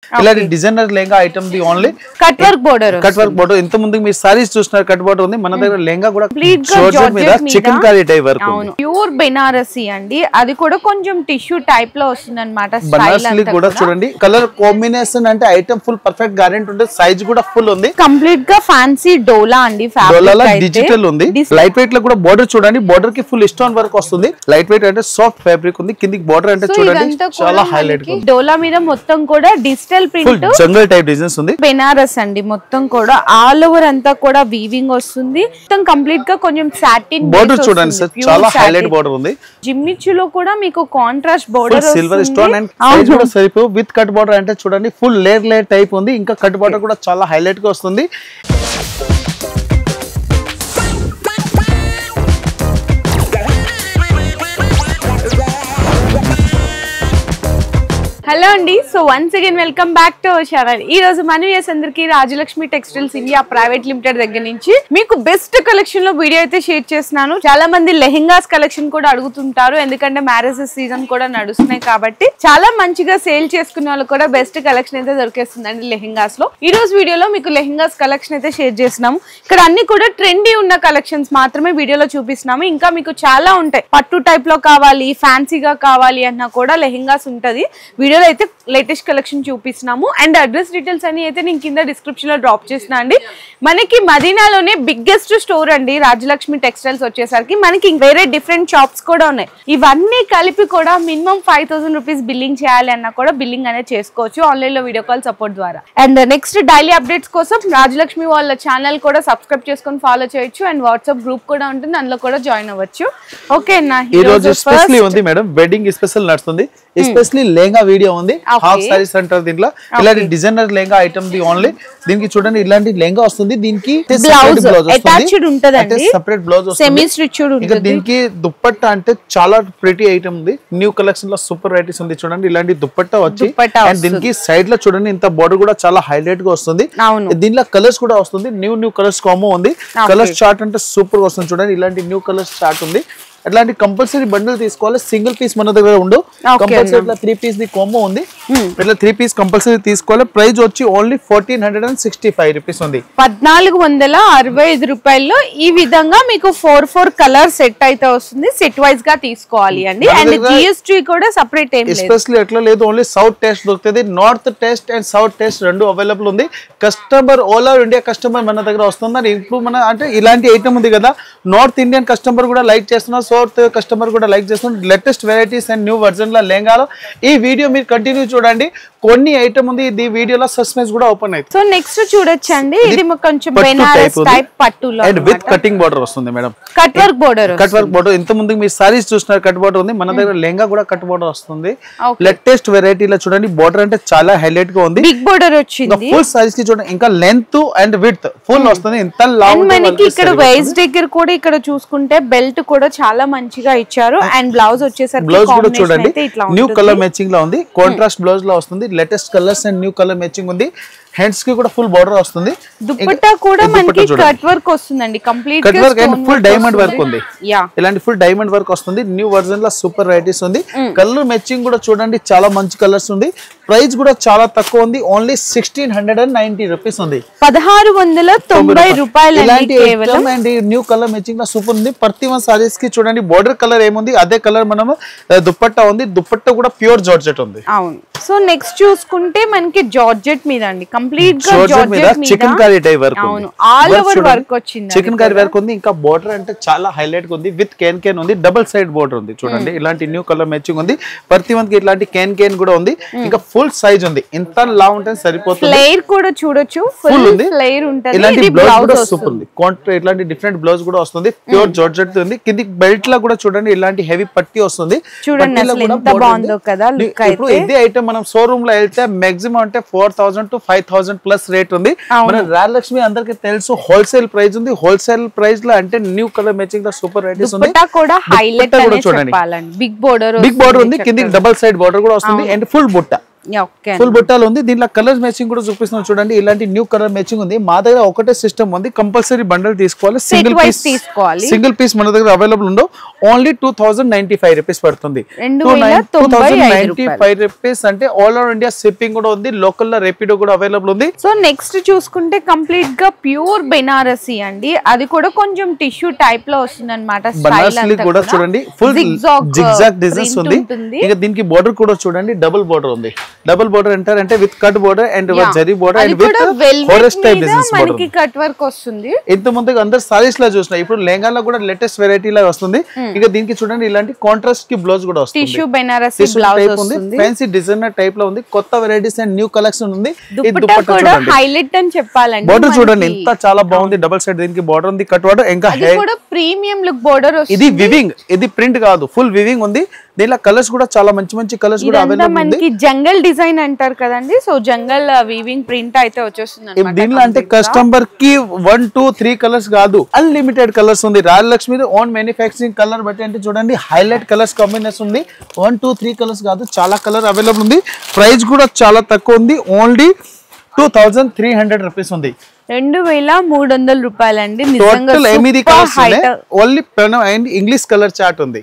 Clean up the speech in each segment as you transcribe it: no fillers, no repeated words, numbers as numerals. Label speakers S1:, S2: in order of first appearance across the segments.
S1: ఇలాంటి designer lehenga item the only
S2: cut work border
S1: ఇంత ముందు మీరు సారీస్ చూస్తున్నారు కట్ బోర్డర్ ఉంది మన దగ్గర లెహంగా కూడా జార్జెట్ మీద చికెన్ కర్రీ టైప్ వర్క్
S2: అవును ప్యూర్ బెనారసి అండి అది కూడా కొంచెం టిష్యూ టైప్ లో వస్తుందన్నమాట
S1: బనారసి కూడా చూడండి కలర్ కాంబినేషన్ అంటే ఐటమ్ ఫుల్ పర్ఫెక్ట్ గ్యారెంటీ ఉంటుంది సైజ్ కూడా ఫుల్ ఉంది
S2: కంప్లీట్ గా ఫ్యాన్సీ డోలా అండి
S1: డోలా డిజిటల్ ఉంది లైట్ వెయిట్ లో కూడా బోర్డర్ చూడండి బోర్డర్ కి ఫుల్ స్టోన్ వర్క్ వస్తుంది లైట్ వెయిట్ అంటే సాఫ్ట్ ఫ్యాబ్రిక్ ఉంది కిందికి బోర్డర్ అంటే చూడండి చాలా హైలైట్
S2: డోలా మీద మొత్తం కూడా డిజిటల్ ప్రింట్
S1: జంగల్ టైప్ డిజైన్స్ ఉంది
S2: బెనారస్ అండి మొత్తం కూడా ఆల్ ఓవర్ అంతా కూడా వీవింగ్ వస్తుంది మొత్తం కంప్లీట్ గా కొంచెం సాటిన్
S1: బోర్డర్ చూడండి సార్ చాలా హైలైట్ బోర్డర్ ఉంది
S2: జిమ్మిచ్చులో కూడా మీకు contrast border
S1: silver stone and size కూడా సరిపో విత్ కట్ బోర్డర్ అంటే చూడండి ఫుల్ లేయర్ టైప్ ఉంది ఇంకా కట్ బోర్డర్ కూడా చాలా హైలైట్ గా వస్తుంది
S2: హలో అండి so once again welcome back to our channel ఈ రోజు మన వ్యూయర్స్ అందరికి Rajalakshmi textiles India private limited దగ్గర నుంచి మీకు బెస్ట్ కలెక్షన్ లో వీడియో అయితే షేర్ చేస్తున్నాను చాలా మంది లెహెంగాస్ కలెక్షన్ కూడా అడుగుతుంటారు ఎందుకంటే మ్యారేజెస్ సీజన్ కూడా నడుస్తున్నాయి కాబట్టి చాలా మంచిగా సేల్ చేసుకునే వాళ్ళు కూడా బెస్ట్ కలెక్షన్ అయితే దొరికేస్తుందండి లెహెంగాస్ లో ఈ రోజు వీడియోలో మీకు లెహెంగాస్ కలెక్షన్ అయితే షేర్ చేస్తున్నాము ఇక్కడ అన్ని కూడా ట్రెండీ ఉన్న కలెక్షన్స్ మాత్రమే వీడియోలో చూపిస్తున్నాము ఇంకా మీకు చాలా ఉంటాయి పట్టు టైప్ లో కావాలి ఫ్యాన్సీగా కావాలి అన్నా కూడా లెహెంగాస్ ఉంటది వీడియో అయితే లేటెస్ట్ కలెక్షన్ చూపిస్తున్నాము అండ్ అడ్రస్ డీటెయిల్స్ అన్ని అయితే నేను కింద డిస్క్రిప్షన్ లో డ్రాప్ చేసిన అండి మనకి మదీనాలోనే బిగ్గెస్ట్ స్టోర్ అండి రాజలక్ష్మి టెక్స్టైల్స్ వచ్చేసరికి మనకి వేరే డిఫరెంట్ షాప్స్ కూడా ఉన్నాయి ఇవన్నీ కలిపి కూడా మినిమం 5000 రూపీస్ బిల్లింగ్ చేయాలి అన్నా కూడా బిల్లింగ్ అనేది చేసుకోవచ్చు ఆన్లైన్ లో వీడియో కాల్ సపోర్ట్ ద్వారా అండ్ నెక్స్ట్ డైలీ అప్డేట్స్ కోసం రాజలక్ష్మి వాళ్ళ ఛానల్ కూడా సబ్స్క్రైబ్ చేసుకొని ఫాలో చేయొచ్చు అండ్ వాట్సాప్ గ్రూప్ కూడా ఉంటుంది అందులో కూడా జాయిన్ అవ్వచ్చు ఓకే నా
S1: ఈ రోజు స్పెషల్లీ ఉంది మేడం వెడ్డింగ్ స్పెషల్ నడుస్తుంది ఎస్పెషల్లీ లెహంగా వీడియో ఉంది హాఫ్ సారీస్ అంటారు దీంట్లో ఇలాంటి designer lehenga item the only దీనికి చూడండి ఇలాంటి లెహంగా వస్తుంది దీనికి
S2: బ్లౌజ్ అటాచ్డ్ ఉంటది
S1: సెపరేట్ బ్లౌజ్
S2: సెమీ స్టిచ్డ్
S1: ఉంటుంది దీనికి దుపట్టా అంటే చాలా ప్రిటీ ఐటమ్ ఉంది న్యూ కలెక్షన్ లో సూపర్ వెరైటీస్ ఉంది చూడండి ఇలాంటి దుపట్టా వచ్చి అండ్ దీనికి సైడ్ లో చూడండి ఇంత బోర్డర్ కూడా చాలా హైలైట్ గా వస్తుంది దీనిలో కలర్స్ కూడా వస్తుంది న్యూ కలర్స్ కాంబో ఉంది కలర్స్ చార్ట్ అంటే సూపర్ గా వస్తుంది చూడండి ఇలాంటి న్యూ కలర్స్ చార్ట్ ఉంది అట్లాంటి కంపల్సరీ బండిల్ తీసుకోవాలి సింగిల్ పీస్ మన దగ్గర ఉండు కంపల్సరీ ఇట్లా 3 పీస్ ది కాంబో ఉంది ఇట్లా 3 పీస్ కంపల్సరీ తీసుకోవాలి ప్రైస్ వచ్చి ఓన్లీ 1465 రూపీస్ ఉంది
S2: 1465 రూపాయల్లో ఈ విధంగా మీకు 4 కలర్ సెట్ అయితే వస్తుంది సెట్ వైస్ గా తీసుకోవాలి అండి అండ్ జిఎస్టీ కూడా సెపరేట్ ఏం లేదు
S1: ఎస్పెషల్లీ ఎట్లా లేదు ఓన్లీ సౌత్ టేస్ట్ దొరుకుతుంది north taste and south taste రెండు అవైలబుల్ ఉంది customer all over India customer మన దగ్గర వస్తున్నారు ఇప్పుడు మన అంటే ఇలాంటి ఐటమ్ ఉంది కదా నార్త్ ఇండియన్ కస్టమర్ కూడా లైక్ చేస్తున్నారు సౌత్ కస్టమర్ కూడా లైక్ చేస్తున్నారు latest varieties and new version లో లెహంగాలో ఈ వీడియో మీరు కంటిన్యూ చూడండి కొన్ని ఐటమ్ ఉంది ఈ వీడియోలో సస్పెన్స్ కూడా ఓపెన్ అవుతుంది
S2: సో నెక్స్ట్ చూడొచ్చండి ఇది కొంచెం బెనారస్ టైప్ పట్టులో
S1: అండ్ విత్ కటింగ్ బోర్డర్ వస్తుంది మేడం
S2: కట్ వర్క్ బోర్డర్
S1: ఇంత ముందు మీరు సారీస్ చూస్తున్నారు కట్ బోర్డర్ ఉంది మన దగ్గర లెహంగా కూడా కట్ బోర్డర్ వస్తుంది లేటెస్ట్ వెరైటీలో చూడండి బోర్డర్ అంటే చాలా హైలైట్ గా ఉంది
S2: బిగ్ బోర్డర్ వచ్చింది
S1: ఫుల్ సైజ్ కి చూడండి ఇంకా లెంత్ అండ్ విడ్త్ ఫుల్ వస్తుంది ఇంత లాంగ్
S2: మనకి ఇక్కడ వైస్ దగ్గర కూడా ఇక్కడ చూసుకుంటే బెల్ట్ కూడా చాలా మంచిగా ఇచ్చారు అండ్ బ్లౌజ్ వచ్చేసరికి
S1: బ్లౌజ్ కూడా చూడండి న్యూ కలర్ మ్యాచింగ్ లో ఉంది కాంట్రాస్ట్ బ్లౌజ్ లో వస్తుంది latest colours and new colour matching ఉంది హ్యాండ్స్ కి కూడా ఫుల్ బోర్డర్ వస్తుంది
S2: దుపట్టా కూడా మనకి కట్ వర్క్ వస్తుందండి complete
S1: cut work and full diamond work ఉంది ఇలాంటి ఫుల్ డైమండ్ వర్క్ వస్తుంది న్యూ వర్జన్ లో సూపర్ వెరైటీస్ ఉంది కలర్ మ్యాచింగ్ కూడా చూడండి చాలా మంచి కలర్స్ ఉంది ప్రైస్ కూడా చాలా తక్కువ ఉంది ఓన్లీ 1690 రూపీస్ ఉంది
S2: 1690 రూపాయలు
S1: ఇలాంటి item and new colour matching లో సూపర్ ఉంది ప్రతి వన్ సారీస్ కి చూడండి బోర్డర్ కలర్ ఏముంది అదే కలర్ మనము దుపట్టా ఉంది దుపట్టా కూడా ప్యూర్ జార్జెట్ ఉంది
S2: అవును సో నెక్స్ట్ చూసుకుంటే మనకి జార్జెట్ మీద అండి కంప్లీట్ గా
S1: జార్జెట్ మీద చికెన్ కర్రీ టైప్ వర్క్
S2: అవును ఆల్ ఓవర్ వర్క్ వచ్చింది
S1: చికెన్ కర్రీ వర్క్ ఉంది ఇంకా బోర్డర్ అంటే చాలా హైలైట్ గా ఉంది విత్ కేన్ ఉంది డబుల్ సైడ్ బోర్డర్ ఉంది చూడండి ఇలాంటి న్యూ కలర్ మ్యాచింగ్ ఉంది ప్రతి వన్ కి ఇట్లాంటి కేన్ కూడా ఉంది ఇంకా ఫుల్ సైజ్ ఉంది ఇంత లా ఉంటే సరిపోతుంది
S2: ఫ్లేర్ కూడా చూడొచ్చు ఫుల్ ఉంది ఫ్లేర్ ఉంటది
S1: ఇలాంటి బ్లౌజ్ కూడా సూపర్ ఉంది ఇట్లాంటి డిఫరెంట్ బ్లౌజ్ కూడా వస్తుంది ప్యూర్ జార్జెట్ ఉంది కింది బెల్ట్ లా కూడా చూడండి ఇలాంటి హెవీ పట్టి వస్తుంది
S2: చూడండి ఎంత బాగుందో కదా లుక్ అయితే
S1: ఇప్పుడు ఇదే ఐటమ్ మనం షోరూమ్ లో వెళ్తే మాక్సిమం అంటే 4000 to 5000 ప్లస్ రేట్ ఉంది మన రాజలక్ష్మి అందరికి తెలుసు హోల్సేల్ ప్రైస్ ఉంది హోల్సేల్ ప్రైస్ లో అంటే న్యూ కలర్ మ్యాచింగ్ లో సూపర్ వెరైటీస్ ఉంది
S2: దుపట్టా కూడా హైలైట్ అనే చెప్పాలండి బిగ్ బోర్డర్
S1: ఉంది కిందికి డబుల్ సైడ్ బోర్డర్ కూడా వస్తుంది అండ్ ఫుల్ బుట్ట ఫుల్ బుట్టాలు ఉంది. దీంట్లో కలర్ మ్యాచింగ్ కూడా చూపిస్తున్నాం చూడండి. ఇలాంటి న్యూ కలర్ మ్యాచింగ్ ఉంది. మా దగ్గర ఒకటే సిస్టమ్ ఉంది, కంపల్సరీ బండల్ తీసుకోవాలి. సింగిల్ పీస్ మన దగ్గర అవైలబుల్ ఉండవు. ఓన్లీ 2095 రూపీస్ పడుతుంది. 2095 రూపీస్ అంటే ఆల్ ఓవర్ ఇండియా షిప్పింగ్ కూడా ఉంది. లోకల్ లో రేపిడో కూడా అవైలబుల్ ఉంది.
S2: సో నెక్స్ట్ చూసుకుంటే కంప్లీట్ గా ప్యూర్ బెనారసీ అండి. అది కూడా కొంచెం టిష్యూ టైప్ లో వస్తుంది అనమాట.
S1: బనారసి కూడా చూడండి ఫుల్ జిగ్జాగ్ డిజైన్స్ ఉంది. ఇక దీనికి బోర్డర్ కూడా చూడండి డబుల్ బోర్డర్ ఉంది. డబుల్ బోర్డర్ అంటే with cut border and zari border and with forest type designs border.
S2: మనకి కట్ వర్క్ వస్తుంది.
S1: ఇంత ముందుగా అందరు సారీస్ లా చూసినా, ఇప్పుడు లెహంగాలో కూడా లేటెస్ట్ వెరైటీ లా వస్తుంది. ఇక దీనికి చూడండి ఇలాంటి కాంట్రాస్ట్ కి బ్లౌజ్ కూడా వస్తుంది.
S2: టిష్యూ బెనారసి బ్లౌజ్ వస్తుంది.
S1: ఫ్యాన్సీ డిజైనర్ టైప్ లో ఉంది. కొత్త వెరైటీస్ అండ్ న్యూ కలెక్షన్ ఉంది.
S2: ఈ దుపట్టా కూడా హైలైట్ అని చెప్పాలండి.
S1: బోర్డర్ చూడండి ఎంత చాలా బాగుంది. డబుల్ సైడ్ దీనికి బోర్డర్ ఉంది, కట్ బోర్డర్. ఇంకా
S2: కూడా ప్రీమియం లుక్ బోర్డర్ వస్తుంది.
S1: ఇది వివింగ్, ఇది ప్రింట్ కాదు, ఫుల్ వివింగ్ ఉంది. దీనిలో కలర్స్ కూడా చాలా మంచి మంచి కలర్స్ కూడా అవైలబుల్ ఉంది.
S2: మనకి జంగల్ డిజైన్ అంటారు కదండి. సో జంగల్ వీవింగ్ ప్రింట్ అయితే వచ్చేస్తుంది అన్నమాట.
S1: దీనిలో అంటే కస్టమర్ కి 1 2 3 కలర్స్ కాదు, అన్లిమిటెడ్ కలర్స్ ఉంది. Royal Lakshmi own manufacturing colour బట్టి అంటే చూడండి హైలైట్ కలర్స్ కాంబినేషన్ ఉంది. 1 2 3 కలర్స్ కాదు, చాలా కలర్ అవైలబుల్ ఉంది. ప్రైస్ కూడా చాలా తక్కువ ఉంది. ఓన్లీ 2300 రూపీస్ ఉంది.
S2: 2300 రూపాయలండి.
S1: Only and English colour chart ఉంది.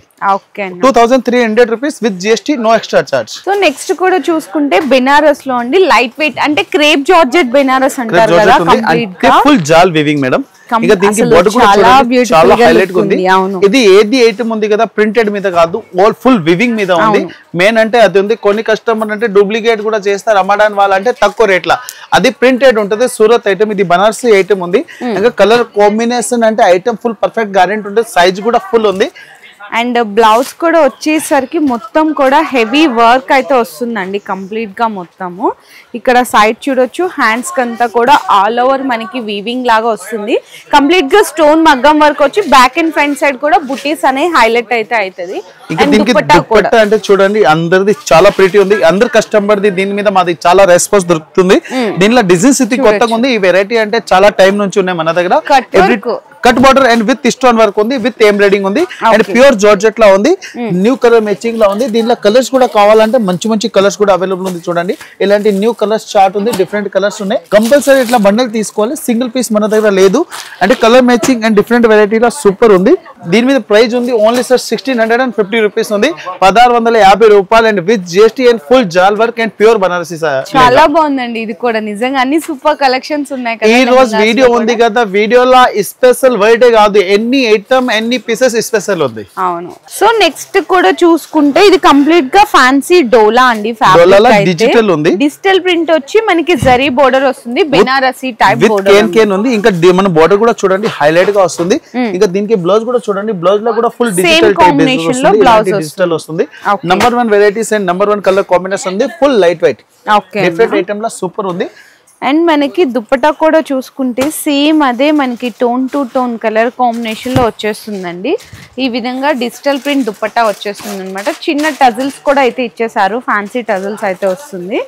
S1: 2300 rupees with GST, no extra charge.
S2: So next కూడా చూసుకుంటే బెనారస్ లో అండి లైట్ వెయిట్ అంటే క్రేప్ జార్జెట్ బెనారస్ అంటారు కదా. కంప్లీట్ గా
S1: ఫుల్ జాల్ వీవింగ్ మేడం. ఇక దీనికి బోర్డర్ కూడా చాలా హైలైట్ ఉంది. ఇది ఏది ఐటమ్ ఉంది కదా ప్రింటెడ్ మీద కాదు, ఆల్ ఫుల్ వివింగ్ మీద ఉంది. మెయిన్ అంటే అది ఉంది. కొన్ని కస్టమర్ అంటే డూప్లికేట్ కూడా చేస్తారు అమ్మడానికి వాళ్ళంటే తక్కువ రేట్ల. అది ప్రింటెడ్ ఉంటుంది. సూరత్ ఐటమ్, ఇది బనారసి ఐటమ్ ఉంది. ఇంకా కలర్ కాంబినేషన్ అంటే ఐటమ్ ఫుల్ పర్ఫెక్ట్ గ్యారెంటీ ఉంటుంది. సైజ్ కూడా ఫుల్ ఉంది.
S2: అండ్ బ్లౌజ్ కూడా వచ్చేసరికి మొత్తం కూడా హెవీ వర్క్ అయితే వస్తుందండి కంప్లీట్ గా మొత్తము. ఇక్కడ సైడ్ చూడొచ్చు, హ్యాండ్స్ కంతా కూడా ఆల్ ఓవర్ మనకి వీవింగ్ లాగా వస్తుంది. కంప్లీట్ గా స్టోన్ మగ్గం వర్క్ వచ్చి బ్యాక్ అండ్ ఫ్రంట్ సైడ్ కూడా బుటీస్ అనే హైలైట్ అయితే అవుతుంది.
S1: దుపట్టా అంటే చూడండి అందరిది చాలా ప్రిటీ ఉంది. అందరు కస్టమర్ ది దీని మీద మాది చాలా రెస్పాన్స్ దొరుకుతుంది. దీనిలో డిజైన్స్ ఇది కొత్తగా ఉంది. ఈ వెరైటీ అంటే చాలా టైం నుంచి ఉన్నాయి మన దగ్గర. Cut border and with stone work ఉంది, విత్ ఎంబ్రాయిడింగ్ ఉంది అండ్ ప్యూర్ జార్జెట్ లా ఉంది. న్యూ కలర్ మ్యాచింగ్ లా ఉంది. దీనిలో కలర్స్ కూడా కావాలంటే మంచి మంచి కలర్స్ కూడా అవైలబుల్ ఉంది. చూడండి ఇలాంటి న్యూ కలర్స్ చార్ట్ ఉంది. డిఫరెంట్ కలర్స్ ఉన్నాయి. కంపల్సరీ ఇట్లా బండల్ తీసుకోవాలి. సింగిల్ పీస్ మన దగ్గర లేదు. అంటే కలర్ మ్యాచింగ్ అండ్ డిఫరెంట్ వెరైటీలో సూపర్ ఉంది. దీని మీద ప్రైస్ ఉంది ఓన్లీ సార్ 1650 రూపీస్ ఉంది. 1650 రూపాయలు and with GST and full జాల్ వర్క్ అండ్ ప్యూర్ బనారసి.
S2: చాలా బాగుందండి. ఇది కూడా నిజంగా అన్ని సూపర్ కలెక్షన్స్ ఉన్నాయి కదా.
S1: ఈ రోజు వీడియో ఉంది కదా, వీడియోలో స్పెషల్ వైటే కాదు, ఎన్ని ఐటమ్ ఎన్ని పీసెస్ స్పెషల్ ఉంది.
S2: అవును. సో నెక్స్ట్ కూడా చూసుకుంటే ఇది కంప్లీట్ గా ఫ్యాన్సీ డోలా అండి.
S1: డిజిటల్ ఉంది.
S2: డిజిటల్ ప్రింట్ వచ్చి మనకి జరీ బోర్డర్ వస్తుంది. బెనారసి టైప్
S1: బోర్డర్ ఉంది. ఇంకా మన బోర్డర్ కూడా చూడండి హైలైట్ గా వస్తుంది. ఇంకా దీనికి బ్లౌజ్ కూడా చూడండి. బ్లౌజ్ లో కూడా ఫుల్ డిజిటల్
S2: కాంబినేషన్ లో బ్లౌజ్
S1: డిజిటల్ వస్తుంది. Number 1 varieties and number 1 colour combination ఉంది. Full light weight different item లా సూపర్ ఉంది.
S2: అండ్ మనకి దుపట్టా కూడా చూసుకుంటే సేమ్ అదే మనకి tone to tone colour combination లో వచ్చేస్తుందండి. ఈ విధంగా డిజిటల్ ప్రింట్ దుపట్టా వచ్చేస్తుంది అనమాట. చిన్న టజిల్స్ కూడా అయితే ఇచ్చేసారు. ఫ్యాన్సీ టజిల్స్ అయితే వస్తుంది.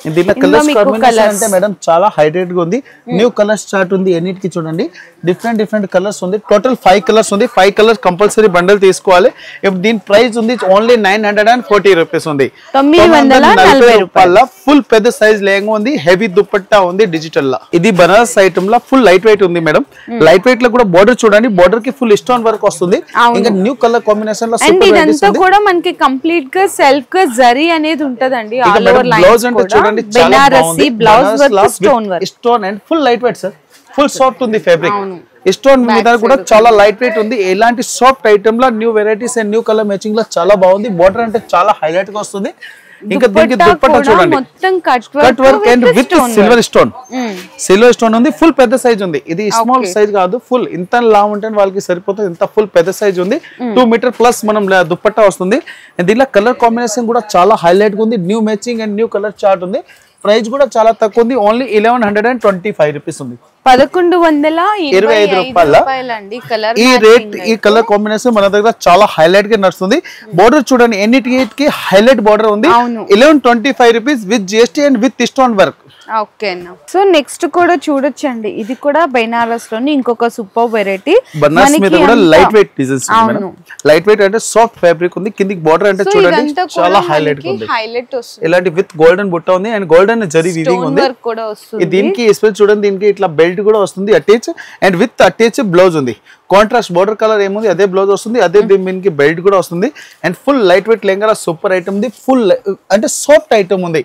S1: అంటే మేడం చాలా హైలైట్ గా ఉంది. న్యూ కలర్స్ చార్ట్ ఉంది. ఎన్నిటికి చూడండి డిఫరెంట్ కలర్స్ ఉంది. టోటల్ 5 కలర్స్ ఉంది. 5 కలర్స్ కంపల్సరీ బండల్ తీసుకోవాలి. దీని ప్రైస్ ఉంది ఓన్లీ 940 రూపీస్ ఉంది. 940 రూపాయల ఫుల్ పెద్ద సైజ్ లెహంగా ఉంది. హెవీ దుపట్టా ఉంది. డిజిటల్ లా ఇది బనారస్ ఐటమ్ లా ఫుల్ లైట్ వెయిట్ ఉంది మేడం. లైట్ వెయిట్ లో కూడా బోర్డర్ చూడండి. బోర్డర్ కి ఫుల్ స్టోన్ వర్క్ వస్తుంది. ఇంకా న్యూ కలర్ కాంబినేషన్ లో సూపర్ వెరైటీస్ ఉంది.
S2: కూడా మనకి కంప్లీట్ గా సెల్ఫ్ గా జరీ అనేది ఉంటదండి. ఆల్ ఓవర్ లైన్స్
S1: బ్లౌజ్ అంటే చూడండి చాలా బాగుంది.
S2: Blouse work stone work
S1: stone and full light wait sir. Full soft ఉంది ఫ్యాబ్రిక్. స్టోన్ మీద కూడా చాలా లైట్ వెయిట్ ఉంది. ఎలాంటి soft item law new varieties and new colour matching లో చాలా బాగుంది. బోర్డర్ అంటే చాలా హైలైట్ గా వస్తుంది. ఇంకా దీనికి దుపట్టా చూడండి cut work and with silver stone ఉంది. ఫుల్ పెద్ద సైజ్ ఉంది. ఇది స్మాల్ సైజ్ కాదు, ఫుల్ ఇంత లావ్ ఉంటే వాళ్ళకి సరిపోతుంది. ఇంత ఫుల్ పెద్ద సైజ్ ఉంది. 2 మీటర్ ప్లస్ మనం దుపట్టా వస్తుంది. దీనిలో కలర్ కాంబినేషన్ కూడా చాలా హైలైట్ గా ఉంది. New matching and new colour chart ఉంది. ప్రైస్ కూడా చాలా తక్కువ ఉంది. ఓన్లీ 1125 రూపీస్ ఉంది.
S2: 1125 రూపాయలండి.
S1: ఈ రేట్ ఈ కలర్ కాంబినేషన్ మన దగ్గర చాలా హైలైట్ గా నడుస్తుంది. బోర్డర్ చూడండి ఎన్నిటికి హైలైట్ బోర్డర్ ఉంది. 1125 rupees with GST and with stone work.
S2: ఓకేనా. సో నెక్స్ట్ కూడా చూడొచ్చండి, ఇది కూడా బెనారస్ లోని ఇంకొక సూపర్ వెరైటీ.
S1: బనారస్ మీద కూడా లైట్ వెయిట్ డిజైన్స్ ఉంది. లైట్ వెయిట్ అంటే సాఫ్ట్ ఫ్యాబ్రిక్ ఉంది. కిందికి బోర్డర్ అంటే చూడండి చాలా హైలైట్ ఉంది. ఇలాంటి విత్ గోల్డెన్ బుట్ట ఉంది అండ్ గోల్డెన్ జరీ వీవింగ్ ఉంది. దీనికి ఎస్పెషల్ చూడండి, దీనికి ఇట్లా బెల్ట్ కూడా వస్తుంది attach and with attach blouse ఉంది. కాంట్రాస్ట్ బోర్డర్ కలర్ ఏముంది అదే బ్లౌజ్ వస్తుంది, అదే దీనికి బెల్ట్ కూడా వస్తుంది and full light wait lehenga super item ఉంది. ఫుల్ అంటే సాఫ్ట్ ఐటమ్ ఉంది.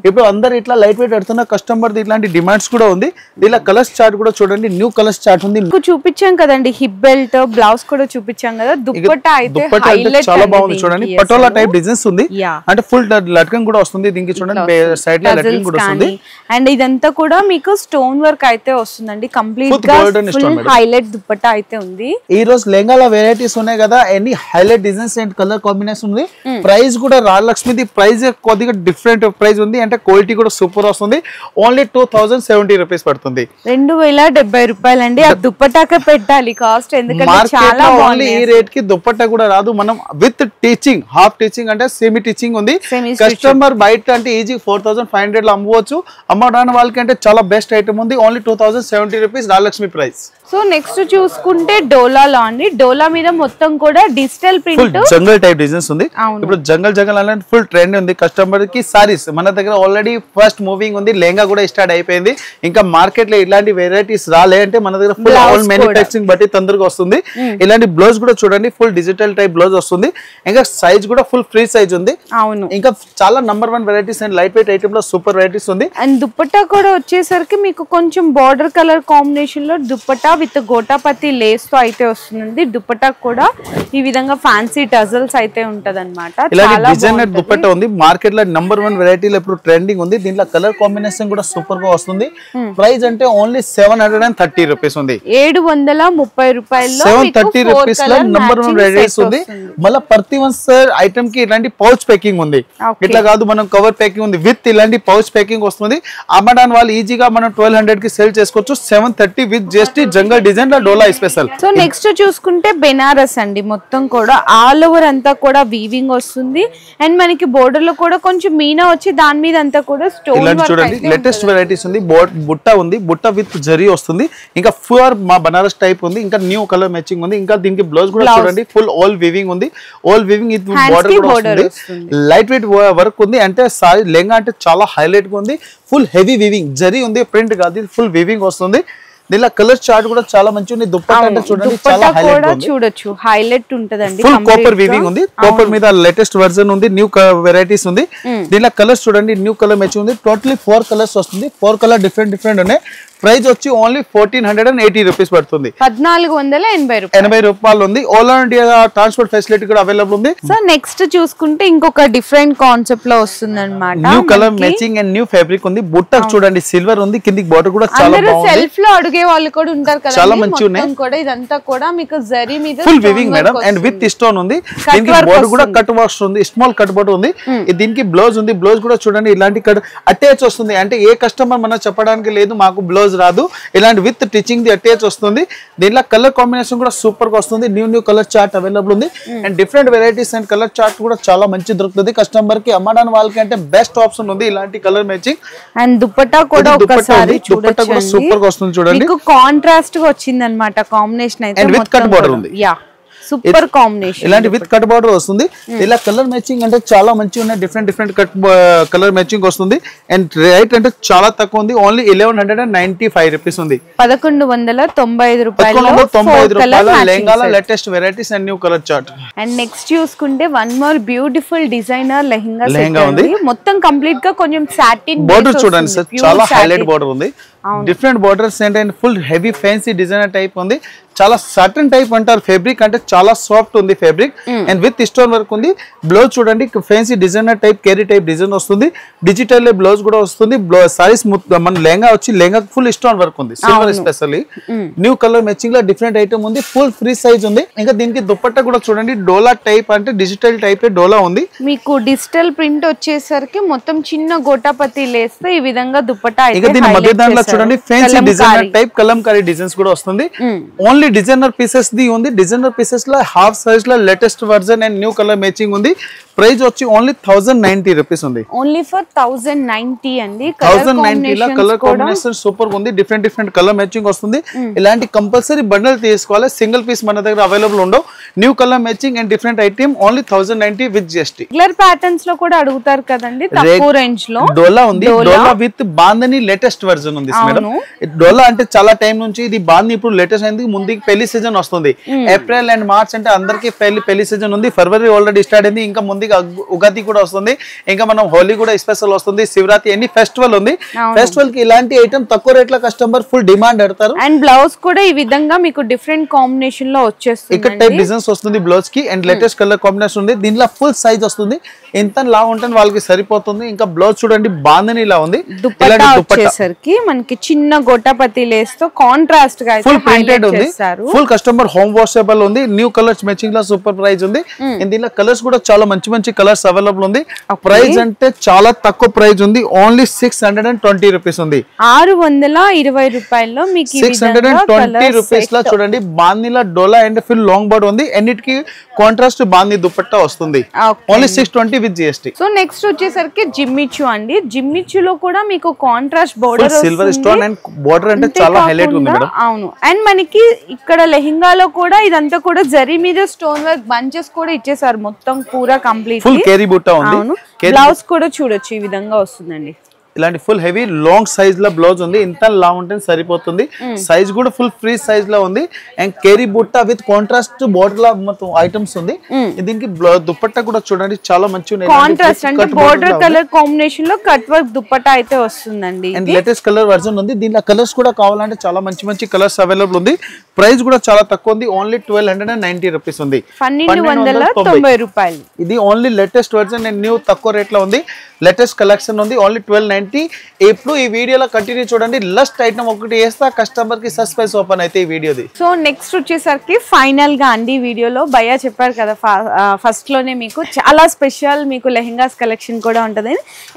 S1: ఇప్పుడు అందరు ఇట్లా లైట్ వెయిట్ అడుతున్న కస్టమర్ ఇట్లాంటి డిమాండ్స్ కూడా ఉంది. దీనిలో కలర్స్ చార్ట్ కూడా చూడండి, న్యూ కలర్స్ చార్ట్ ఉంది.
S2: చూపించాం కదండి, హిప్ బెల్ట్ బ్లౌజ్ కూడా చూపించాం కదా. దుప్పట్టా అయితే
S1: చాలా బాగుంది చూడండి, పటోలా టైప్ డిజైన్స్ ఉంది అంటే ఫుల్ లట్కన్ కూడా వస్తుంది. దీనికి చూడండి సైడ్ లో లట్కన్ కూడా వస్తుంది
S2: అండ్ ఇదంతా కూడా మీకు స్టోన్ వర్క్ అయితే వస్తుందండి. కంప్లీట్ గా ఫుల్ హైలైట్ దుప్పట్టా అయితే ఉంది.
S1: ఈ రోజు లెంగాల వెరైటీస్ ఉన్నాయి కదా, ఎన్ని highlight designs and colour combination ఉంది. ప్రైస్ కూడా రాజలక్ష్మిది ప్రైస్ కొద్దిగా డిఫరెంట్ ప్రైస్ ఉంది అంటే క్వాలిటీ కూడా సూపర్ వస్తుంది. ఓన్లీ 2070 రూపీస్ పడుతుంది.
S2: 2070 రూపాయలండి. ఆ దుప్పటాకే పెట్టాలి కాస్ట్, ఎందుకంటే చాలా బాగుంది.
S1: ఈ రేట్ కి దుప్పట్టా కూడా రాదు. మనం విత్ టీచింగ్ హాఫ్ టీచింగ్ అంటే సెమీ టీచింగ్ ఉంది. కస్టమర్ బయట అంటే ఈజీ 4500 లో అమ్మవచ్చు. అమ్మడానికి వాళ్ళకి అంటే చాలా బెస్ట్ ఐటమ్ ఉంది. Only 2070 rupees Rajalakshmi price.
S2: So next చూసుకుంటే డోలాలో అండి. డోలా మీద మొత్తం కూడా డిజిటల్ ప్రింట్
S1: జంగల్ టైప్ డిజైన్స్ ఉంది. ఇప్పుడు జంగల్ అంటే ఫుల్ ట్రెండ్ ఉంది. కస్టమర్ కి సారీస్ మన దగ్గర ఆల్రెడీ ఫస్ట్ మూవింగ్ ఉంది. లెహంగా కూడా స్టార్ట్ అయిపోయింది. ఇంకా మార్కెట్ లో ఇలాంటి వెరైటీస్ రాలే అంటే మన దగ్గర ఫుల్ ఆల్ మ్యానుఫ్యాక్చరింగ్ బట్టి తొందరగా వస్తుంది. ఇలాంటి బ్లౌజ్ కూడా చూడండి ఫుల్ డిజిటల్ టైప్ బ్లౌజ్ వస్తుంది. ఇంకా సైజ్ కూడా ఫుల్ ఫ్రీ సైజ్ ఉంది. ఇంకా చాలా number 1 varieties and light weight item లో సూపర్ వెరైటీస్ ఉంది.
S2: అండ్ దుప్పట్టా కూడా వచ్చేసరికి మీకు కొంచెం బార్డర్ కలర్ కాంబినేషన్ లో దుప్పట్టా విత్ గోటాపతి లేస్ తో అయితే వస్తుంది. దుప్పట్టా కూడా ఈ విధంగా ఫ్యాన్సీ టజల్స్ అయితే ఉంటది అనమాట.
S1: డిజైనర్ దుప్పట్టా ఉంది. మార్కెట్ లో నంబర్ 1 వెరైటీలో ఇప్పుడు ట్రెండింగ్ ఉంది. దీంట్లో కలర్ కాంబినేషన్ కూడా సూపర్ గా వస్తుంది. ప్రైస్ అంటే ఓన్లీ 730 రూపీస్ ఉంది.
S2: 730 రూపాయల్లో
S1: 730 రూపీస్ లో నంబర్ 1 వెరైటీస్ ఉంది. మళ్ళీ ప్రతి వన్ సార్ ఐటమ్ కి ఇలాంటి పౌచ్ ప్యాకింగ్ ఉంది. ఇట్లా కాదు మనం కవర్ ప్యాకింగ్ ఉంది, విత్ ఇలాంటి పౌచ్ ప్యాకింగ్ వస్తుంది. అమ్మడానికి వాళ్ళు ఈజీగా మనం 1200 కి సేల్ చేసుకోవచ్చు. 730 విత్ జిఎస్టీ జంగల్ డిజైన్ లో డోలా స్పెషల్.
S2: సో నెక్స్ట్ చూసుకుంటే బెనారస్ అండి. మొత్తం కూడా ఆల్ ఓవర్ అంతా కూడా వీవింగ్ వస్తుంది అండ్ మనకి బోర్డర్ లో కూడా కొంచెం మీనా వచ్చి దాని మీద అంతా కూడా స్టోన్ వర్క్
S1: చూడండి. లేటెస్ట్ వెరైటీస్ ఉంది. బుట్ట ఉంది, బుట్ట విత్ జరీ వస్తుంది. ఇంకా ఫుల్ మా బనారస్ టైప్ ఉంది. ఇంకా న్యూ కలర్ మ్యాచింగ్ ఉంది. ఇంకా దీనికి బ్లౌజ్ కూడా చూడండి ఫుల్ ఆల్ వీవింగ్ ఉంది. ఆల్ వీవింగ్ ఇది బోర్డర్ కూడా వస్తుంది. లైట్ వెయిట్ వర్క్ ఉంది. అంటే సారీ లెంగా అంటే చాలా హైలైట్ గా ఉంది. ఫుల్ హెవీ వీవింగ్ జరీ ఉంది, ప్రింట్ కాదు, ఫుల్ వీవింగ్ వస్తుంది. దీనిలో కలర్ చార్ట్ కూడా చాలా మంచి ఉంది. దుప్పట్టా అంటే చూడండి చాలా హైలైట్ ఉంది.
S2: చూడొచ్చు హైలైట్ ఉంటదండి.
S1: ఫుల్ కాపర్ వీవింగ్ ఉంది. కాపర్ మీద లేటెస్ట్ వర్జన్ ఉంది. న్యూ వెరైటీస్ ఉంది. దీనిలో కలర్స్ చూడండి న్యూ కలర్ మ్యాచింగ్ ఉంది. టోటలీ 4 కలర్స్ వస్తుంది. 4 కలర్ డిఫరెంట్ ఉన్నాయి. ప్రైస్ వచ్చి ఓన్లీ 1480 రూపీస్ పడుతుంది.
S2: 1480
S1: రూపాయలు ఉంది. ఆల్ ఇండియా ట్రాన్స్పోర్ట్ ఫెసిలిటీ కూడా అవైలబుల్ ఉంది.
S2: సో నెక్స్ట్ చూసుకుంటే ఇంకొక డిఫరెంట్ కాన్సెప్ట్ లో వస్తుంది అన్నమాట.
S1: New colour matching and new fabric ఉంది. బుట్టకు చూడండి సిల్వర్ ఉంది. కిందికి బార్డర్ కూడా చాలా బాగుంది.
S2: సెల్ఫ్ లో అడిగే వాళ్ళు కూడా ఉంటారు కదా,
S1: చాలా మంచి ఉన్నాయి.
S2: కూడా ఇదంతా కూడా మీకు జరీ మీద
S1: full weaving madam and with stone ఉంది. దీనికి బార్డర్ కూడా కట్ వర్క్ ఉంది. స్మాల్ కట్ బార్డర్ ఉంది. దీనికి బ్లౌజ్ ఉంది. బ్లౌజ్ కూడా చూడండి ఇలాంటి కట్ అటాచ్ వస్తుంది. అంటే ఏ కస్టమర్ మనం చెప్పడానికి లేదు మాకు బ్లౌజ్ రాదు, ఇలాంటి విత్ టిచింగ్ ది అటాచ్ వస్తుంది. దీనిలో కలర్ కాంబినేషన్ కూడా సూపర్ గా వస్తుంది. న్యూ కలర్ చార్ట్ అవైలబుల్ ఉంది and different varieties and colour chart కూడా చాలా మంచి దొరుకుతుంది. కస్టమర్ కి అమ్మడానికి వాళ్ళకి అంటే బెస్ట్ ఆప్షన్ ఉంది ఇలాంటి కలర్ మ్యాచింగ్.
S2: అండ్ దుపట్టా కూడా ఒకసారి
S1: దుపట్టా కూడా సూపర్ గా వస్తుంది చూడండి.
S2: మీకు కాంట్రాస్ట్ గా వచ్చింది అన్నమాట. కాంబినేషన్ అయితే
S1: అండ్ విత్ కట్ బోర్డర్ ఉంది.
S2: Yeah super combination.
S1: ఇలాంటి విత్ కట్ బార్డర్ వస్తుంది. ఇలా కలర్ మ్యాచింగ్ అంటే చాలా మంచి ఉన్నాయి. డిఫరెంట్ కట్ కలర్ మ్యాచింగ్ వస్తుంది అండ్ రేట్ అంటే చాలా తక్కువ ఉంది. ఓన్లీ 1195 రూపీస్ ఉంది.
S2: 1195 రూపాయలు.
S1: లెహంగాల latest varieties and new colour chart.
S2: And next చూసుకుంటే one more beautiful designer lehenga ఉంది. మొత్తం కంప్లీట్ గా కొంచెం సాటిన్
S1: బోర్డర్ చూడండి సార్, చాలా హైలైట్ బోర్డర్ ఉంది. Different borders and full heavy fancy designer type ఉంది. చాలా సర్టన్ టైప్ అంటారు. ఫ్యాబ్రిక్ అంటే చాలా సాఫ్ట్ ఉంది fabric and with stone work ఉంది. బ్లౌజ్ చూడండి ఫ్యాన్సీ డిజైనర్ టైప్ కేరీ టైప్ డిజైన్ వస్తుంది. డిజిటల్ బ్లౌజ్ కూడా వస్తుంది. సారీస్ మన లెహంగా వచ్చి లెహంగా ఫుల్ స్టోన్ వర్క్ ఉంది. Silver especially new colour matching లో డిఫరెంట్ ఐటమ్ ఉంది. ఫుల్ ఫ్రీ సైజ్ ఉంది. ఇంకా దీనికి దుపట్టా కూడా చూడండి డోలా టైప్ అంటే డిజిటల్ టైప్ డోలా ఉంది.
S2: మీకు డిజిటల్ ప్రింట్ వచ్చేసరికి మొత్తం చిన్న గోటాపతి లేస్తే ఈ విధంగా దుపట్టా
S1: అయితే దీని మధ్య దాంట్లో చూడండి fancy designer type Kalamkari designs కూడా వస్తుంది ఓన్లీ డిజైనర్ పీసెస్ ది ఉంది డిజైనర్ పీసెస్ లో హాఫ్ సైజ్ లో latest version and new colour matching ఉంది ప్రైస్ వచ్చి ఓన్లీ 1090 రూపీస్ ఉంది
S2: ఓన్లీ ఫర్ 1090 అండి
S1: 1090 లా కలర్ కాంబినేషన్ సూపర్ ఉంది డిఫరెంట్ కలర్ మ్యాచింగ్ వస్తుంది ఇలాంటి కంపల్సరీ బండల్ తీసుకోవాలి సింగిల్ పీస్ మన దగ్గర అవైలబుల్ ఉండవు new colour matching and different item only 1090 with GST
S2: regular patterns లో కూడా అడుగుతారు కదండి తక్కువ రేంజ్ లో
S1: డోలా ఉంది డోలా విత్ బాందని లేటెస్ట్ వర్జన్ ఉంది మేడం డోలా అంటే చాలా టైం నుంచి ఇది బాందని ఇప్పుడు లేటెస్ట్ అయింది ముందుకి పెళ్లి సీజన్ వస్తుంది ఏప్రిల్ అండ్ మార్చ్ అంటే అందరికి పెళ్లి సీజన్ ఉంది ఫిబ్రవరి ఆల్రెడీ స్టార్ట్ అయింది ఇంకా ముందు ఉగాది కూడా వస్తుంది ఇంకా మనం హోలీ కూడా స్పెషల్ వస్తుంది శివరాత్రి ఎన్ని ఫెస్టివల్ ఉంది ఫెస్టివల్ కి ఇలాంటి ఐటమ్ తక్కువ రేట్ లో కస్టమర్ ఫుల్ డిమాండ్ పెడతారు
S2: అండ్ బ్లౌజ్ కూడా ఈ విధంగా మీకు డిఫరెంట్ కాంబినేషన్ లో వచ్చేస్తుంది
S1: ఇక్కడ టైప్ డిజైన్స్ వస్తుంది బ్లౌజ్ కి అండ్ లేటెస్ట్ కలర్ కాంబినేషన్ ఉంది దీనిలో ఫుల్ సైజ్ వస్తుంది ఎంత లా ఉంటుంది వాళ్ళకి సరిపోతుంది ఇంకా బ్లౌజ్ చూడండి బాందని ఇలా ఉంది
S2: దుపట్టా వచ్చేసరికి మనకి చిన్న గోటాపతి లేస్ తో కాంట్రాస్ట్ గా
S1: ఫుల్ ప్రింటెడ్ ఉంది ఫుల్ కస్టమర్ హోమ్ వాషబుల్ ఉంది న్యూ కలర్స్ మ్యాచింగ్ లో సూపర్ ప్రైస్ ఉంది దీనిలో కలర్స్ కూడా చాలా మంచి కలర్స్ అవైలబుల్ ఉంది ప్రైస్ అంటే చాలా తక్కువ ప్రైస్ ఉంది ఓన్లీ 620 రూపీస్ ఉంది
S2: 620 రూపాయల్లో మీకు
S1: 620 రూపీస్ లో చూడండి బాందీలా డోలా అండ్ ఫుల్ లాంగ్ బోర్డ్ ఉంది అన్నిటికి కాంట్రాస్ట్ బాందీ దుపట్టా వస్తుంది only 620 with GST
S2: so next వచ్చేసరికి జిమ్మిచు అండి జిమ్మిచులో కూడా మీకు contrast border
S1: silver stone and border అంటే చాలా హైలైట్ ఉంది మేడం
S2: అవును అండ్ మనకి ఇక్కడ లెహంగాలో కూడా ఇదంతా కూడా జరీ మీద స్టోన్ వర్క్ బంచెస్ కూడా ఇచ్చేసారు మొత్తం పూరా కంప్లీట్
S1: ఫుల్ కేరీ బుట్ట ఉంది
S2: బ్లౌజ్ కూడా చూడొచ్చు ఈ విధంగా వస్తుందండి
S1: ఇలాంటి ఫుల్ హెవీ లాంగ్ సైజ్ లో బ్లౌజ్ ఉంది ఇంత లా ఉంటే సరిపోతుంది సైజ్ కూడా ఫుల్ ఫ్రీ సైజ్ లో ఉంది అండ్ కేరీ బుట్ట విత్ కాంట్రాస్ట్ బోర్డర్ లా మొత్తం ఐటమ్స్ ఉంది దీనికి దుపట్టా కూడా చూడండి చాలా మంచిగా
S2: కాంట్రాస్ట్ అంటే బోర్డర్ కలర్ కాంబినేషన్ లో కట్ వర్క్ దుపట్టా అయితే వస్తుందండి
S1: అండ్ లేటెస్ట్ కలర్ వర్జన్ ఉంది దీనిలో కలర్స్ కూడా కావాలంటే చాలా మంచి కలర్స్ అవైలబుల్ ఉంది ప్రైస్ కూడా చాలా తక్కువ ఉంది ఓన్లీ 1290 రూపీస్ ఉంది
S2: 1290 రూపాయలు
S1: ఇది only latest version and new తక్కువ రేట్ లో ఉంది లేటెస్ట్ కలెక్షన్ ఉంది ఓన్లీ 1290 ఇప్పుడు ఈ వీడియోలో కంటిన్యూ చూడండి లాస్ట్ ఐటమ్ ఒకటి వేస్తా కస్టమర్ కి సస్పెన్స్ ఓపెన్ అయితే ఈ వీడియోది
S2: సో నెక్స్ట్ వచ్చేసరికి ఫైనల్ గా అండి వీడియోలో భయ్యా చెప్పారు కదా ఫస్ట్ లోనే మీకు చాలా స్పెషల్ మీకు లెహంగాస్ కలెక్షన్ కూడా ఉంటది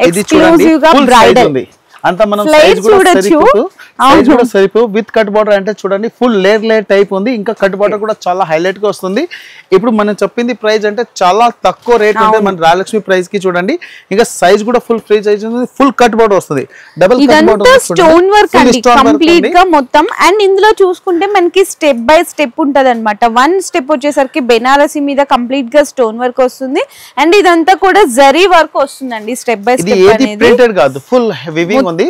S2: ఎక్స్క్లూజివ్ గా బ్రైడల్
S1: అంత మనం సైజ్ కూడా సరిపో విత్ కట్ బార్డర్ అంటే చూడండి ఫుల్ లేయర్ టైప్ ఉంది ఇంకా కట్ బార్డర్ కూడా చాలా హైలైట్ గా వస్తుంది ఇప్పుడు మనం చెప్పింది ప్రైస్ అంటే చాలా తక్కువ రేట్ ఉంటుంది మన రాయలక్ష్మి ప్రైస్ కి చూడండి ఇంకా సైజ్ కూడా ఫుల్ ఫ్రీ సైజ్ ఉంది ఫుల్ కట్ బార్డర్ వస్తుంది double cut border
S2: stone work అండి కంప్లీట్ గా మొత్తం అండ్ ఇందులో చూసుకుంటే మనకి స్టెప్ బై స్టెప్ ఉంటదన్నమాట వన్ స్టెప్ వచ్చేసరికి బెనారసి మీద కంప్లీట్ గా స్టోన్ వర్క్ వస్తుంది అండ్ ఇదంతా కూడా జరీ వర్క్ వస్తుందండి స్టెప్ బై స్టెప్ అనేది
S1: ప్రింటెడ్ కాదు ఫుల్ వివింగ్ ఉంది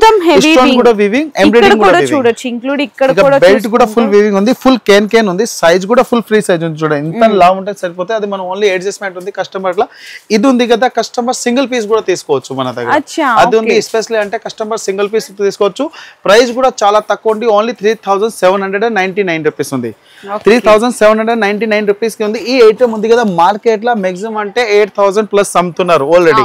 S1: స్టోన్ కూడా వివింగ్ ఎంబ్రాయిడరింగ్ కూడా
S2: చూడొచ్చు ఇంక్లూడ్ ఇక్కడ కూడా
S1: బెల్ట్ కూడా ఫుల్ వివింగ్ ఉంది ఫుల్ కేన్ ఉంది సైజ్ కూడా ఫుల్ ఫ్రీ సైజ్ ఉంది చూడండి ఇంత లావ్ ఉంటే సరిపోతే అది మనం ఓన్లీ అడ్జస్ట్మెంట్ ఉంది కస్టమర్ లా ఇది ఉంది కదా కస్టమర్ సింగిల్ పీస్ కూడా తీసుకోవచ్చు మన దగ్గర అది ఉంది ఎస్పెషల్లీ అంటే కస్టమర్ సింగిల్ పీస్ తీసుకోవచ్చు ప్రైస్ కూడా చాలా తక్కువ ఉంది ఓన్లీ 3799 రూపీస్ ఉంది 3799 రూపీస్ కి ఉంది ఈ ఐటమ్ ఉంది కదా మార్కెట్ లో మాక్సిమం అంటే 8000 ప్లస్ అమ్ముతున్నారు ఆల్రెడీ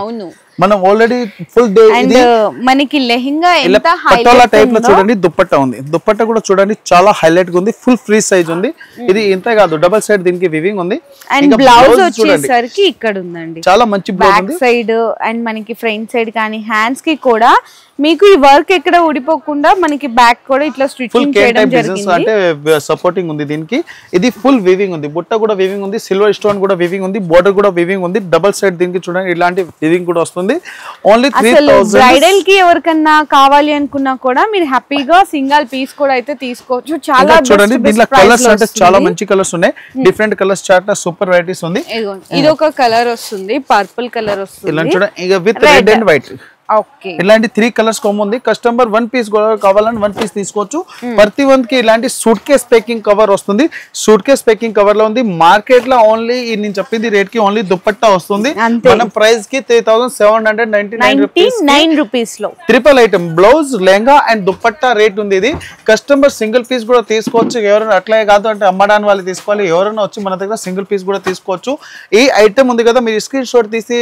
S1: మనం ఆల్రెడీ ఫుల్ డే ఇది
S2: మనకి లెహంగా ఎంత
S1: పటోలా టైప్ లో చూడండి దుపట్టా ఉంది దుపట్టా కూడా చూడండి చాలా హైలైట్ గా ఉంది ఫుల్ ఫ్రీ సైజ్ ఉంది ఇది ఇంతే కాదు డబుల్ సైడ్ దీనికి వివింగ్ ఉంది
S2: అండ్ బ్లౌజ్ వచ్చేసరికి ఇక్కడ ఉందండి
S1: చాలా మంచి బ్లౌజ్ ఉంది
S2: బ్యాక్ సైడ్ అండ్ మనకి ఫ్రంట్ సైడ్ కానీ హ్యాండ్స్ కి కూడా మీకు ఈ వర్క్ ఎక్కడ ఊడిపోకుండా మనకి బ్యాక్ కూడా ఇట్లా స్టిచ్చింగ్ చేయడం జరిగింది
S1: అంటే సపోర్టింగ్ ఉంది దీనికి ఇది ఫుల్ వీవింగ్ ఉంది బుట్ట కూడా వీవింగ్ ఉంది సిల్వర్ స్టోన్ కూడా వీవింగ్ ఉంది బోర్డర్ కూడా వీవింగ్ ఉంది డబుల్ సైడ్ దీనికి చూడండి ఇలాంటి వీవింగ్ కూడా వస్తుంది ఓన్లీ 3000
S2: బ్రైడల్ కి ఎవరికన్నా కావాలి అనుకున్నా కూడా మీరు హ్యాపీగా సింగిల్ పీస్ కూడా అయితే తీసుకోవచ్చు చాలా
S1: చూడండి దీనిలో కలర్స్ అంటే చాలా మంచి కలర్స్ ఉన్నాయి different colours chart super varieties ఉంది
S2: ఇది ఒక కలర్ వస్తుంది పర్పుల్ కలర్ వస్తుంది
S1: ఇలా చూడండి ఇక విత్ రెడ్ అండ్ వైట్ ఇలాంటి 3 కలర్స్ కాంబో ఉంది కస్టమర్ 1 పీస్ కావాలని 1 పీస్ తీసుకోవచ్చు ప్రతి వన్ కి ఇలాంటి సూట్ కేస్ ప్యాకింగ్ కవర్ వస్తుంది సూట్ కేస్ ప్యాకింగ్ కవర్ లో ఉంది మార్కెట్ లో ఓన్లీ నేను చెప్పింది రేట్ కి ఓన్లీ దుపట్టా వస్తుంది మన ప్రైస్ కి 3799
S2: రూపీస్ లో
S1: triple item blouse lehenga and dupatta rate ఉంది ఇది కస్టమర్ సింగిల్ పీస్ కూడా తీసుకోవచ్చు ఎవరైనా అట్లే కాదు అంటే అమ్మడానికి వాళ్ళు తీసుకోవాలి ఎవరైనా వచ్చి మన దగ్గర సింగిల్ పీస్ కూడా తీసుకోవచ్చు ఈ ఐటమ్ ఉంది కదా మీరు స్క్రీన్ షాట్ తీసి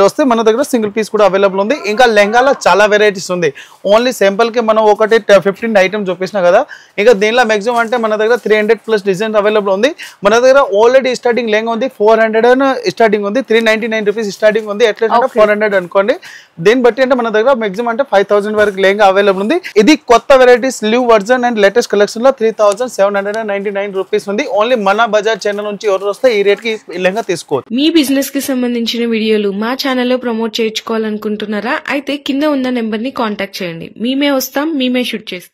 S1: వస్తే మన దగ్గర సింగిల్ పీస్ కూడా అవైలబుల్ ఉంది. ఇంకా లెహంగాలో చాలా వెరైటీస్ ఉంది. ఓన్లీ సింపుల్ కి మనం ఒకటి 15 ఐటమ్ చూపించిన కదా, ఇంకా దీనిలో మాక్సిమం అంటే మన దగ్గర 300+ డిజైన్స్ అవైలబుల్ ఉంది. మన దగ్గర ఆల్రెడీ స్టార్టింగ్ లెహంగా ఉంది 400 స్టార్టింగ్ ఉంది, 399 రూపీస్ స్టార్టింగ్ ఉంది, ఎట్లా 400 అనుకోండి. దీన్ని బట్టి అంటే మన దగ్గర మాక్సిమం అంటే 5000 వరకు లెహంగా అవైలబుల్ ఉంది. ఇది కొత్త varieties live version and latest collection లో 3799 రూపీస్ ఉంది. ఓన్లీ మన బజార్ ఛానల్ నుంచి ఎవరు వస్తే ఈ రేట్ కి లెహంగా తీసుకోవచ్చు.
S3: మీ బిజినెస్ కి సంబంధించిన వీడియోలు మా ఛానల్లో ప్రమోట్ చేయించుకోవాలనుకుంటున్నారా? అయితే కింద ఉన్న నెంబర్ ని కాంటాక్ట్ చేయండి. మేమే వస్తాం, మేమే షూట్ చేస్తాం.